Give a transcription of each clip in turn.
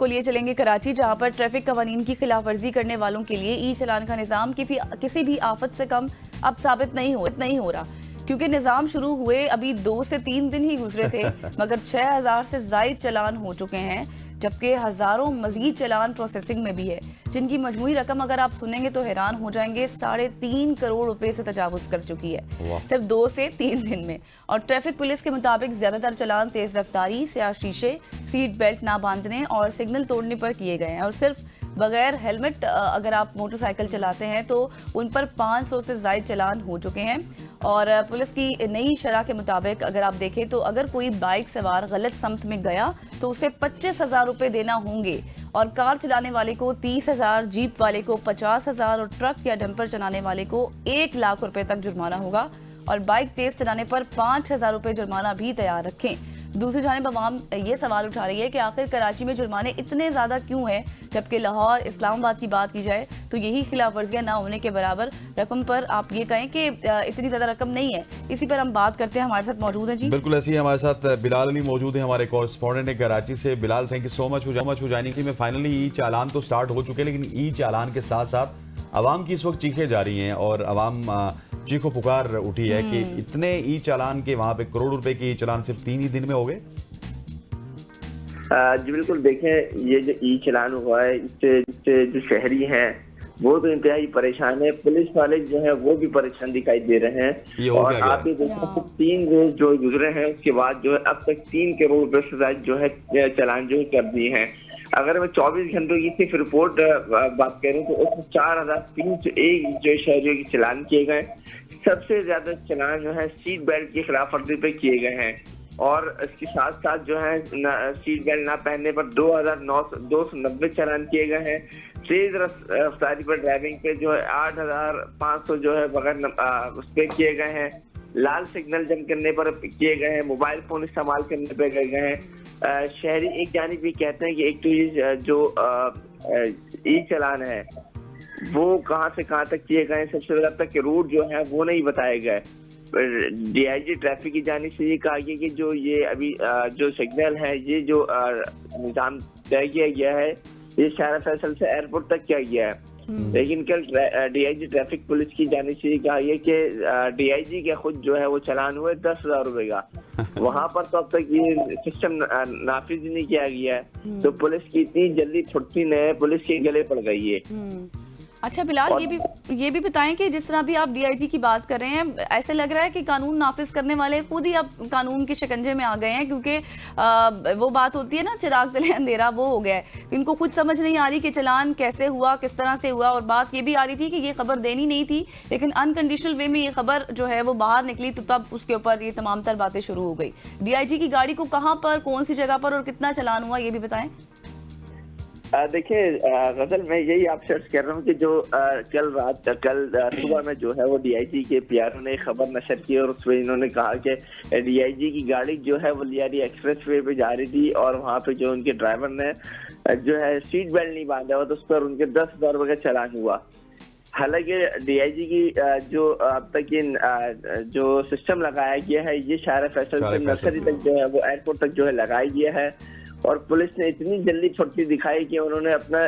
को लिए चलेंगे कराची, जहां पर ट्रैफिक कवानीन की खिलाफ वर्जी करने वालों के लिए ई चालान का निज़ाम किसी भी आफत से कम अब साबित नहीं हो रहा, क्योंकि निज़ाम शुरू हुए अभी 2 से 3 दिन ही गुजरे थे मगर 6000 से ज़ायद चालान हो चुके हैं, जबकि हज़ारों मजीद चालान प्रोसेसिंग में भी है, जिनकी मजमूई रकम अगर आप सुनेंगे तो हैरान हो जाएंगे, 3.5 करोड़ रुपए से तजावुज कर चुकी है सिर्फ 2 से 3 दिन में। और ट्रैफिक पुलिस के मुताबिक ज्यादातर चालान तेज रफ्तारी, स्याह शीशे, सीट बेल्ट ना बांधने और सिग्नल तोड़ने पर किए गए हैं। और सिर्फ बगैर हेलमेट अगर आप मोटरसाइकिल चलाते हैं तो उन पर 500 से ज़ायद चालान हो चुके हैं। और पुलिस की नई शरह के मुताबिक अगर आप देखें तो अगर कोई बाइक सवार गलत समत में गया तो उसे 25,000 रुपये देना होंगे, और कार चलाने वाले को 30,000, जीप वाले को 50,000 और ट्रक या डंपर चलाने वाले को 1 लाख रुपए तक जुर्माना होगा। और बाइक तेज चलाने पर 5,000 रुपये जुर्माना भी तैयार रखें। दूसरी जानिब अवाम ये सवाल उठा रही है कि आखिर कराची में जुर्माने इतने ज़्यादा क्यों हैं, जबकि लाहौर, इस्लामाबाद की बात की जाए तो यही खिलाफ वर्जियाँ ना होने के बराबर रकम पर आप ये कहें कि इतनी ज़्यादा रकम नहीं है। इसी पर हम बात करते हैं, हमारे साथ मौजूद हैं जी। बिल्कुल ऐसी हमारे साथ बिलाल अली मौजूद है, हमारे कॉरेस्पॉन्डेंट है कराची से। Bilal, thank you so much हो जाने के लिए। फाइनली ई चालान तो स्टार्ट हो चुके हैं, लेकिन ई चालान के साथ साथ आवाम की इस वक्त चीखें जा रही हैं और आवाम चीखों पुकार उठी है कि इतने ई चालान के वहाँ पे करोड़ रुपए के ई चालान सिर्फ 3 ही दिन में हो गए। जी बिल्कुल, देखें ये जो ई चालान हुआ है इससे जो शहरी हैं वो तो इंतहाई परेशान है, पुलिस वाले जो है वो भी परेशान दिखाई दे रहे हैं। और आप ये देखें 3 रोज जो गुजरे हैं उसके बाद जो है अब तक 3 करोड़ रुपए से ज्यादा जो है चालान जो कर दिए हैं। अगर मैं 24 घंटों की सिर्फ रिपोर्ट बात करूं तो उसमें 4,301 जो शहरियों के चालान किए गए। सबसे ज्यादा चालान जो है सीट बेल्ट की खिलाफ वर्जी पे किए गए हैं, और इसके साथ साथ जो है सीट बेल्ट ना पहनने पर 2,290 चालान किए गए हैं। तेज रफ्तारी पर ड्राइविंग पे जो है 8,500 जो है बगैर उस पे किए गए हैं। लाल सिग्नल जंप करने पर किए गए हैं, मोबाइल फोन इस्तेमाल करने पे गए हैं। शहरी एक जानिब भी कहते हैं कि एक तो ये जो ई चालान है वो कहां से कहां तक किए गए, सबसे ज्यादा तक के रूट जो है वो नहीं बताए गए। डीआईजी ट्रैफिक की जानिब से ये कहा गया कि जो ये अभी जो सिग्नल है, ये जो निजाम तय किया गया है ये शारा फैसल से एयरपोर्ट तक किया गया है। लेकिन कल डीआईजी ट्रैफिक पुलिस की जानिब से ये कहा गया कि डीआईजी के खुद जो है वो चालान हुए 10,000 रुपए का। वहां पर तो अब तक ये सिस्टम नाफिज नहीं किया गया है, तो पुलिस की इतनी जल्दी छुट्टी नहीं, पुलिस के गले पड़ गई है। अच्छा बिलाल, ये भी बताएं कि जिस तरह भी आप डीआईजी की बात कर रहे हैं, ऐसे लग रहा है कि कानून नाफिज करने वाले खुद ही अब कानून के शिकंजे में आ गए हैं, क्योंकि वो बात होती है ना, चिराग तले अंधेरा, वो हो गया है। इनको खुद समझ नहीं आ रही कि चालान कैसे हुआ, किस तरह से हुआ। और बात ये भी आ रही थी कि ये खबर देनी नहीं थी, लेकिन अनकंडीशनल वे में ये खबर जो है वो बाहर निकली, तो तब उसके ऊपर ये तमाम तर बातें शुरू हो गई। डीआईजी की गाड़ी को कहाँ पर, कौन सी जगह पर और कितना चालान हुआ, ये भी बताएं। देखिए गजल, मैं यही आपसे अर्ज कर रहा हूँ कि जो कल सुबह में जो है वो डीआईजी के पीआरओ ने खबर नशर की और उसमें इन्होंने कहा कि डीआईजी की गाड़ी जो है वो लियारी एक्सप्रेस वे पे जा रही थी और वहाँ पे जो उनके ड्राइवर ने जो है सीट बेल्ट नहीं बांधा हुआ, तो उस पर उनके 10,000 रुपए का चालान हुआ। हालांकि डीआईजी की जो अब तक ये जो सिस्टम लगाया गया है ये शारा फैसल से नर्सरी तक जो है वो एयरपोर्ट तक जो है लगाया गया है, और पुलिस ने इतनी जल्दी छुट्टी दिखाई कि उन्होंने अपना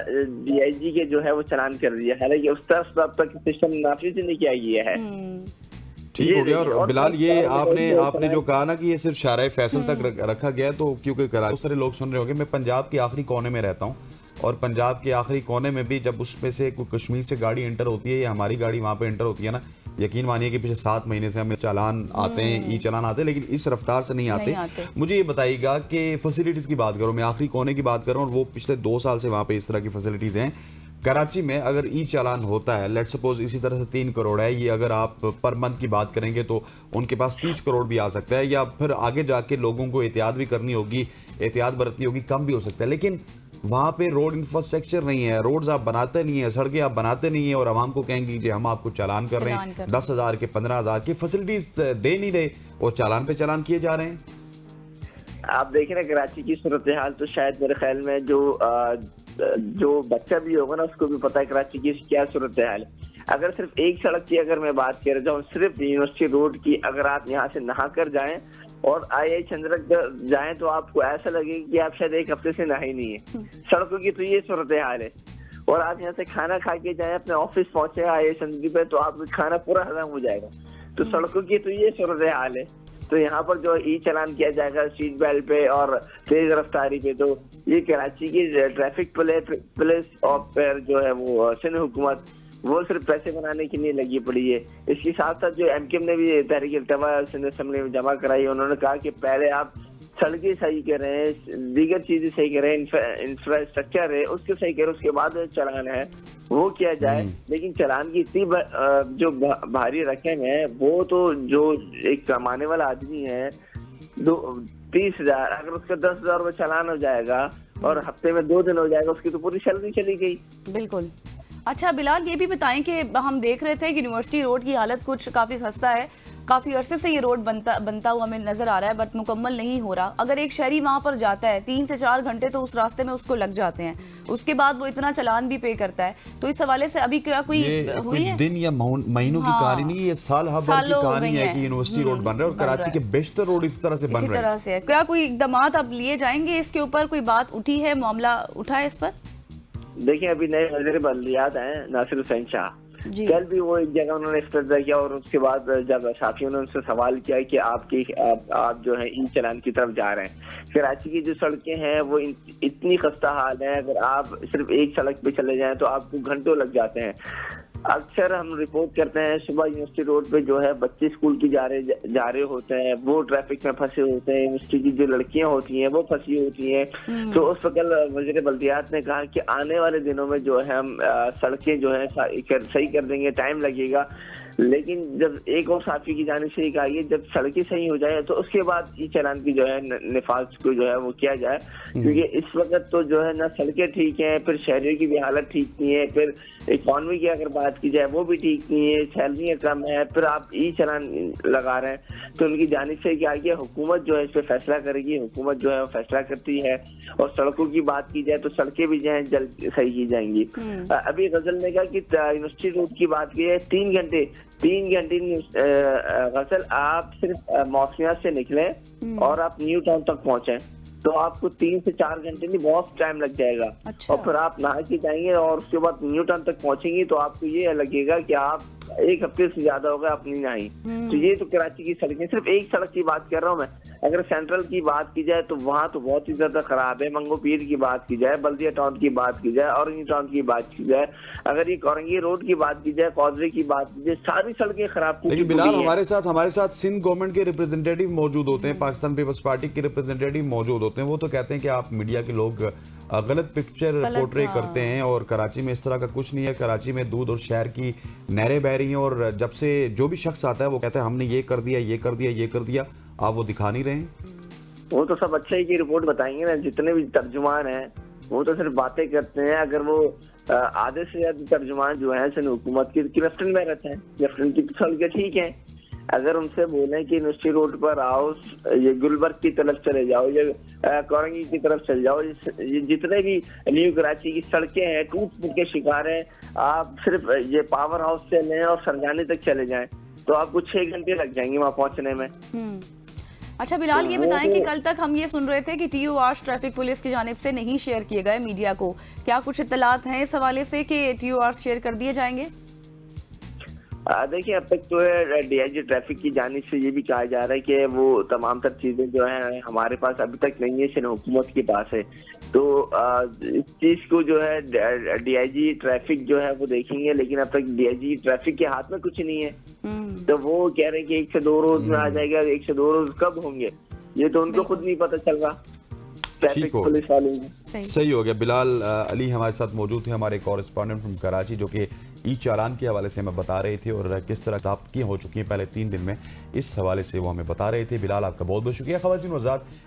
डीआईजी के जो है वो चालान कर दिया। हालांकि उस तरफ अब तक सिस्टम नाफिज नहीं किया गया है। ठीक हो गया। और बिलाल, ये आपने जो कहा ना कि ये सिर्फ शारा फैसल तक रखा गया है, तो क्योंकि बहुत सारे लोग सुन रहे होंगे, मैं पंजाब के आखिरी कोने में रहता हूँ और पंजाब के आखिरी कोने में भी जब उसमें से कोई कश्मीर से गाड़ी एंटर होती है या हमारी गाड़ी वहाँ पे एंटर होती है ना, यकीन मानिए कि पिछले 7 महीने से हमें चालान आते हैं, ई चालान आते हैं, लेकिन इस रफ्तार से नहीं आते। मुझे ये बताइएगा कि फैसिलिटीज़ की बात करो, मैं आखिरी कोने की बात कर रहा हूँ और वो पिछले 2 साल से वहाँ पे इस तरह की फैसिलिटीज़ हैं। कराची में अगर ई चालान होता है, लेट्स सपोज इसी तरह से 3 करोड़ है, ये अगर आप पर मंथ की बात करेंगे तो उनके पास 30 करोड़ भी आ सकता है, या फिर आगे जाके लोगों को एहतियात भी करनी होगी, एहतियात बरतनी होगी, कम भी हो सकता है। लेकिन वहाँ पे रोड इंफ्रास्ट्रक्चर नहीं है, रोड्स आप बनाते नहीं है, सड़कें आप बनाते नहीं है, और आवाम को कहेंगे कि हम आपको चालान कर रहे हैं 10,000 के 15,000 की फैसिलिटीज दे नहीं रहे और चालान पे चालान किए जा रहे हैं। आप देखें ना कराची की सूरत हाल, तो शायद मेरे ख्याल में जो बच्चा भी होगा ना उसको भी पता है कराची की क्या सूरत हाल है। अगर सिर्फ एक सड़क की अगर मैं बात कर जाऊँ, सिर्फ यूनिवर्सिटी रोड की, अगर आप यहाँ से नहा कर जाएं और आई चंद्रक जाएं तो आपको ऐसा लगेगा कि आप शायद एक हफ्ते से नहाए नहीं है। सड़कों की तो ये सूरत हाल है। और आप यहाँ से खाना खा के जाए, अपने ऑफिस पहुंचे आई चंद्रक पे, तो आपका खाना पूरा हजम हो जाएगा। तो सड़कों की तो ये सूरत हाल है। तो यहाँ पर जो ई चालान किया जाएगा सीट बेल्ट पे और तेज रफ्तारी पे, तो ये कराची की ट्रैफिक पुलिस और फिर जो है वो सिंध हुकूमत वो सिर्फ पैसे बनाने के लिए लगी पड़ी है। इसके साथ साथ जो एमकेएम ने भी तहरीक इल्तवा सिंध असेंबली में जमा कराई, उन्होंने कहा कि पहले आप सड़कें सही करें, दीगर चीजें सही करें, इंफ्रास्ट्रक्चर है उसके सही करें, उसके बाद चलान है वो किया जाए। लेकिन चलान की इतनी जो भारी रकम है, वो तो जो एक कमाने वाला आदमी है 30,000, अगर उसका 10,000 रुपये चलान हो जाएगा और हफ्ते में 2 दिन हो जाएगा, उसकी तो पूरी सैलरी चली गई। बिल्कुल। अच्छा बिलाल, ये भी बताएं कि हम देख रहे थे कि यूनिवर्सिटी रोड की हालत कुछ काफ़ी खस्ता है, काफ़ी अरसे से ये रोड बनता हुआ हमें नज़र आ रहा है, बट मुकम्मल नहीं हो रहा। अगर एक शहरी वहाँ पर जाता है 3 से 4 घंटे तो उस रास्ते में उसको लग जाते हैं, उसके बाद वो इतना चालान भी पे करता है। तो इस हवाले से अभी क्या कोई हुई है? दिन या महीनों की कहानी नहीं, ये साल भर की कहानी है कि यूनिवर्सिटी रोड बन रहा है और कराची के बेशतर रोड इस तरह से बन रहे हैं। से क्या कोई इक़दामात अब लिए जाएंगे इसके ऊपर? कोई बात उठी है, मामला उठा है इस पर? देखिए, अभी नए वज़ीर बल्दियात हैं नासिर हुसैन शाह, कल भी वो एक जगह उन्होंने इफ्तिताह किया और उसके बाद जब साफियों ने उनसे सवाल किया कि आप जो है ई चालान की तरफ जा रहे हैं। कराची की जो सड़कें हैं वो इतनी खस्ता हाल है, अगर आप सिर्फ एक सड़क पे चले जाएं तो आपको घंटों लग जाते हैं। अक्सर हम रिपोर्ट करते हैं सुबह यूनिवर्सिटी रोड पे जो है बच्चे स्कूल की जा रहे होते हैं, वो ट्रैफिक में फंसे होते हैं, यूनिवर्सिटी की जो लड़कियां होती हैं वो फंसी होती हैं। तो उस वक्त वज़ीर बल्दियात ने कहा कि आने वाले दिनों में जो है हम सड़कें जो है सही कर देंगे, टाइम लगेगा। लेकिन जब एक और साफी की जाने से कहा है जब सड़कें सही हो जाए तो उसके बाद ई चालान की जो है निफाज को जो है वो किया जाए, क्योंकि इस वक्त तो जो है ना सड़कें ठीक हैं, फिर शहरियों की भी हालत ठीक नहीं है, फिर इकॉनमी की अगर बात की जाए वो भी ठीक नहीं है, सैलरियाँ कम है, फिर आप ई चालान लगा रहे हैं। तो उनकी जानिब से क्या है, हुकूमत जो है इस पर फैसला करेगी, हुकूमत जो है वो फैसला करती है। और सड़कों की बात की जाए तो सड़कें भी जो है जल्द सही की जाएंगी। अभी गजल ने कहा कि यूनिवर्सिटी रोड की बात की है, 3 घंटे गजल आप सिर्फ मौसमिया से निकले और आप न्यू टाउन तक पहुंचे तो आपको 3 से 4 घंटे नहीं बहुत टाइम लग जाएगा। अच्छा। और फिर आप नहा के जाएंगे और उसके बाद न्यू टाउन तक पहुंचेंगे तो आपको ये लगेगा कि आप 1 हफ्ते से ज्यादा हो गया अपनी नहाई। तो ये तो कराची की सड़कें, सिर्फ एक सड़क की बात कर रहा हूँ मैं। अगर सेंट्रल की बात की जाए तो वहाँ तो बहुत ही ज्यादा खराब है। मंगो पीर की बात की जाए, बल्दिया टाउन की बात की जाए, औरंगी टाउन की बात की जाए, अगर ये औरंगी रोड की बात की जाए, कौजरे की बात की जाए, सारी सड़कें खराब। लेकिन बिलाल, हमारे साथ सिंध गवर्नमेंट के रिप्रेजेंटेटिव मौजूद होते हैं, पाकिस्तान पीपल्स पार्टी के रिप्रेजेंटेटिव मौजूद होते हैं। वो तो कहते हैं कि आप मीडिया के लोग गलत पिक्चर पोर्ट्रे करते हैं और कराची में इस तरह का कुछ नहीं है। कराची में दूध और शहर की नहरें बह रही हैं और जब से जो भी शख्स आता है वो कहता है हमने ये कर दिया, ये कर दिया, ये कर दिया, आप वो दिखा नहीं रहे हैं। वो तो सब अच्छे की रिपोर्ट बताएंगे ना, जितने भी तर्जुमान हैं वो तो सिर्फ बातें करते हैं। अगर वो आधे से ज्यादा तर्जुमान जो है सिंध हुकूमत की लेफ्टिनेंट में रहते हैं, लेफ्टिनेंट की सड़कें ठीक है। अगर उनसे बोले कि यूनिवर्सिटी रोड पर आओ, ये गुलबर्ग की तरफ चले जाओ, ये कोरंगी की तरफ चले जाओ, ये जितने भी न्यू कराची की सड़कें हैं टूट फूट के शिकार हैं, आप सिर्फ ये पावर हाउस से लें और सरगानी तक चले जाएं तो आपको 6 घंटे लग जाएंगे वहाँ पहुँचने में। अच्छा बिलाल, ये बताएं कि कल तक हम ये सुन रहे थे कि TORs ट्रैफिक पुलिस की जानिब से नहीं शेयर किए गए मीडिया को, क्या कुछ इत्तलात हैं इस हवाले से कि TORs शेयर कर दिए जाएंगे? देखिए, अब तक जो है DIG ट्रैफिक की जानिब से ये भी कहा जा रहा है कि वो तमाम तर चीजें जो है हमारे पास अभी तक नहीं है, सिंध हुकूमत के पास है। तो इस चीज को जो है DIG ट्रैफिक जो है वो देखेंगे, लेकिन अब तक DIG ट्रैफिक के हाथ में कुछ नहीं है। तो वो कह रहे हैं कि 1 से 2 रोज में आ जाएगा। 1 से 2 रोज कब होंगे ये तो उनको खुद नहीं पता चल रहा। ठीक हो, पुलिस वालों सही हो गया। बिलाल अली हमारे साथ मौजूद थे, हमारे कॉरेस्पॉन्डेंट फ्रॉम कराची, जो कि ई चालान के हवाले से हमें बता रहे थे और किस तरह ज़ब्त की हो चुकी है पहले 3 दिन में, इस हवाले से वो हमें बता रहे थे। बिलाल, आपका बहुत बहुत शुक्रिया। ख़वातीन व हज़रात,